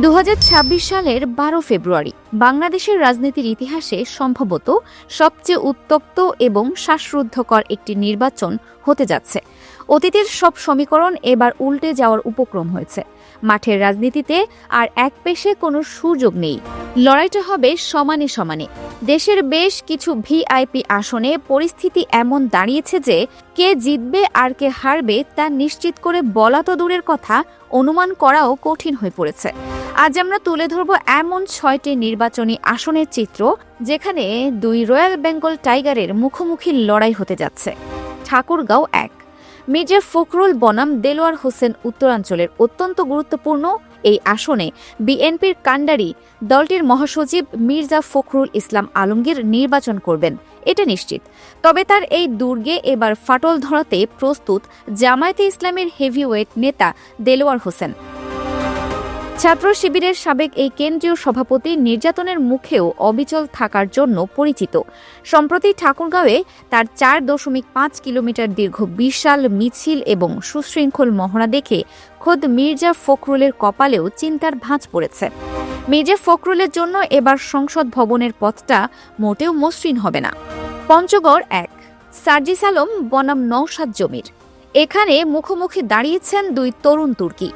2026 সালের 12 ফেব্রুয়ারি বাংলাদেশের রাজনীতির ইতিহাসে সম্ভবত সবচেয়ে উত্তপ্ত এবং শ্বাসরুদ্ধকর একটি নির্বাচন হতে যাচ্ছে। অতীতের সব সমীকরণ এবার উল্টে যাওয়ার উপক্রম হয়েছে। মাঠের রাজনীতিতে আর এক পেশে কোনো সুযোগ নেই। লড়াইটা হবে সমানে সমানে। দেশের বেশ কিছু ভিআইপি আসনে পরিস্থিতি এমন দাঁড়িয়েছে যে কে জিতবে আর কে হারবে তা নিশ্চিত করে বলা তো দূরের কথা, অনুমান করাও কঠিন হয়ে পড়েছে। আজ আমরা তুলে ধরব এমন 6টি নির্বাচনী আসনের চিত্র যেখানে দুই রয়্যাল বেঙ্গল টাইগারের মুখোমুখি লড়াই হতে যাচ্ছে। ঠাকুরগাঁও 1, মির্জা ফখরুল বনাম দেলোয়ার হোসেন উত্তরাঞ্চলের অত্যন্ত গুরুত্বপূর্ণ এই আসনে বিএনপির কাণ্ডারি দলটির মহাসচিব মির্জা ফখরুল ইসলাম আলমগীর নির্বাচন করবেন, এটা নিশ্চিত। তবে তার এই দুর্গে এবার ফাটল ধরাতে প্রস্তুত জামায়াতে ইসলামের হেভিওয়েট নেতা দেলোয়ার হোসেন। ছাত্র শিবিরের সাবেক এই কেন্দ্রীয় সভাপতি নির্যাতনের মুখেও অবিচল থাকার জন্য পরিচিত। সম্প্রতি ঠাকুরগাঁওয়ে তার 4.5 কিলোমিটার দীর্ঘ বিশাল মিছিল এবং সুশৃঙ্খল মহড়া দেখে খোদ মির্জা ফখরুলের কপালেও চিন্তার ভাঁজ পড়েছে। মির্জা ফখরুলের জন্য এবার সংসদ ভবনের পথটা মোটেও মসৃণ হবে না। পঞ্চগড় 1, সার্জিস আলম বনাম নওশাদ জমির। এখানে মুখোমুখি দাঁড়িয়েছেন দুই তরুণ তুর্কি।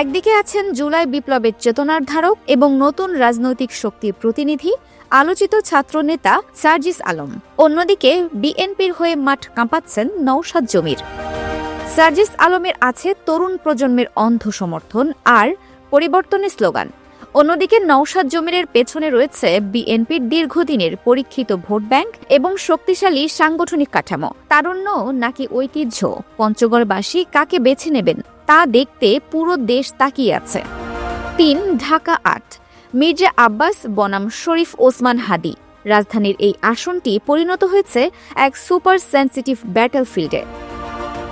একদিকে আছেন জুলাই বিপ্লবের চেতনার ধারক এবং নতুন রাজনৈতিক শক্তির প্রতিনিধি আলোচিত ছাত্রনেতা সার্জিস আলম, অন্যদিকে বিএনপির হয়ে মাঠ কাঁপাচ্ছেন নওশাদ জমির। সার্জিস আলমের আছে তরুণ প্রজন্মের অন্ধ সমর্থন আর পরিবর্তনের স্লোগান। অন্যদিকে নওশাদ জমিরের পেছনে রয়েছে বিএনপির দীর্ঘদিনের পরীক্ষিত ভোট ব্যাংক এবং শক্তিশালী সাংগঠনিক কাঠামো। তারুণ্য নাকি ঐতিহ্য, পঞ্চগড়বাসী কাকে বেছে নেবেন তা দেখতে পুরো দেশ তাকিয়ে আছে। 3, ঢাকা 8, মির্জা আব্বাস বনাম শরীফ ওসমান হাদি। রাজধানীর এই আসনটি পরিণত হয়েছে এক সুপার সেনসিটিভ ব্যাটলফিল্ডে।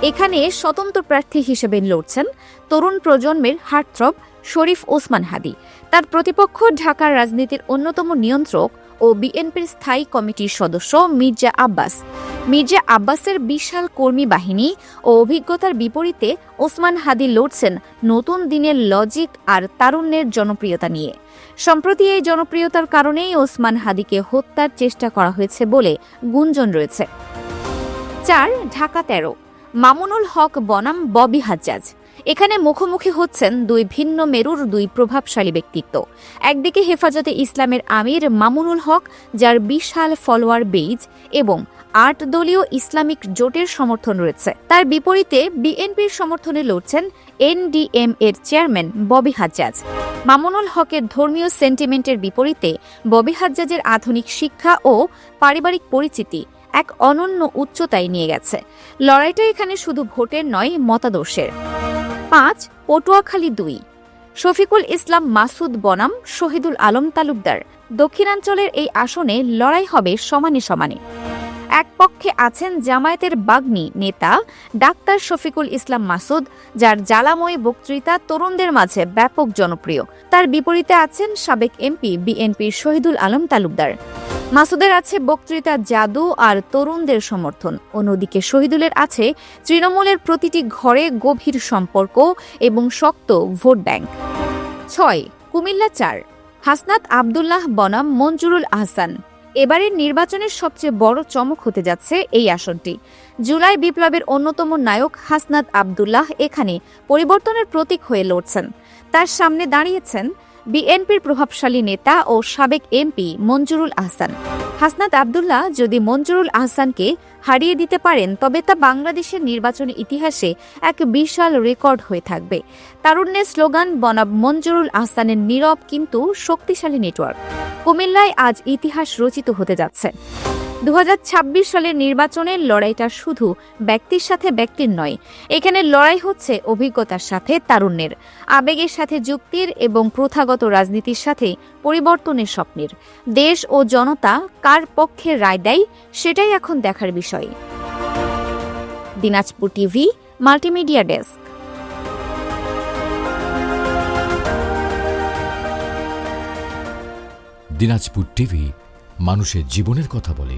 এখানে স্বতন্ত্র প্রার্থী হিসেবে লড়ছেন তরুণ প্রজন্মের হার্টথ্রব শরীফ ওসমান হাদি। তার প্রতিপক্ষ ঢাকার রাজনীতির অন্যতম নিয়ন্ত্রক ও বিএনপির স্থায়ী কমিটির সদস্য মির্জা আব্বাস। মির্জা আব্বাসের বিশাল কর্মী বাহিনী ও অভিজ্ঞতার বিপরীতে ওসমান হাদি লড়ছেন নতুন দিনের লজিক আর তারুণ্যের জনপ্রিয়তা নিয়ে। সম্প্রতি এই জনপ্রিয়তার কারণেই ওসমান হাদিকে হত্যার চেষ্টা করা হয়েছে বলে গুঞ্জন রয়েছে। 4, ঢাকা 13, মামুনুল হক বনাম ববি হাজ্জাজ। এখানে মুখোমুখি হচ্ছেন দুই ভিন্ন মেরুর দুই প্রভাবশালী ব্যক্তিত্ব। একদিকে হেফাজতে ইসলামের আমির মামুনুল হক, যার বিশাল ফলোয়ার বেজ এবং 8 দলীয় ইসলামিক জোটের সমর্থন রয়েছে। তার বিপরীতে বিএনপির সমর্থনে লড়ছেন এনডিএম এর চেয়ারম্যান ববি হাজ্জাজ। মামুনুল হকের ধর্মীয় সেন্টিমেন্টের বিপরীতে ববি হাজ্জাজের আধুনিক শিক্ষা ও পারিবারিক পরিচিতি এক অনন্য উচ্চতায় নিয়ে গেছে। লড়াইটা এখানে শুধু ভোটের নয়, মতাদর্শের। 5, পটুয়াখালী 2, শফিকুল ইসলাম মাসুদ বনাম শহীদুল আলম তালুকদার। দক্ষিণাঞ্চলের এই আসনে লড়াই হবে সমানে সমানে। এক পক্ষে আছেন জামায়াতের বাগ্মী নেতা ডাক্তার শফিকুল ইসলাম মাসুদ, যার জ্বালাময়ী বক্তৃতা তরুণদের মাঝে ব্যাপক জনপ্রিয়। তার বিপরীতে আছেন সাবেক এমপি বিএনপির শহীদুল আলম তালুকদার। মাসুদের আছে বক্তৃতার জাদু আর তরুণদের সমর্থন। অন্যদিকে শহীদুলের আছে তৃণমূলের প্রতিটি ঘরে গভীর সম্পর্ক এবং শক্ত ভোট ব্যাংক। 6, কুমিল্লা 4, হাসনাত আব্দুল্লাহ বনাম মঞ্জুরুল আহসান। এবারের নির্বাচনের সবচেয়ে বড় চমক হতে যাচ্ছে এই আসনটি। জুলাই বিপ্লবের অন্যতম নায়ক হাসনাত আব্দুল্লাহ এখানে পরিবর্তনের প্রতীক হয়ে লড়ছেন। তার সামনে দাঁড়িয়েছেন বিএনপির প্রভাবশালী নেতা ও সাবেক এমপি মঞ্জুরুল আহসান। হাসনাত আব্দুল্লাহ যদি মঞ্জুরুল আহসানকে হারিয়ে দিতে পারেন তবে তা বাংলাদেশের নির্বাচনী ইতিহাসে এক বিশাল রেকর্ড হয়ে থাকবে। তারুণ্যের স্লোগান বনাম মঞ্জুরুল আহসানের নীরব কিন্তু শক্তিশালী নেটওয়ার্ক। কুমিল্লায় আজ ইতিহাস রচিত হতে যাচ্ছে। 2026 সালের নির্বাচনের লড়াইটা শুধু ব্যক্তির সাথে ব্যক্তির নয়, এখানে লড়াই হচ্ছে অভিজ্ঞতার সাথে তারুণ্যের, আবেগের সাথে যুক্তির এবং প্রথাগত রাজনীতির সাথে পরিবর্তনের স্বপ্নের। দেশ ও জনতা কার পক্ষে রায় দেয় সেটাই এখন দেখার বিষয়। Dinajpur TV, multimedia desk. Dinajpur TV, মানুষের জীবনের কথা বলে।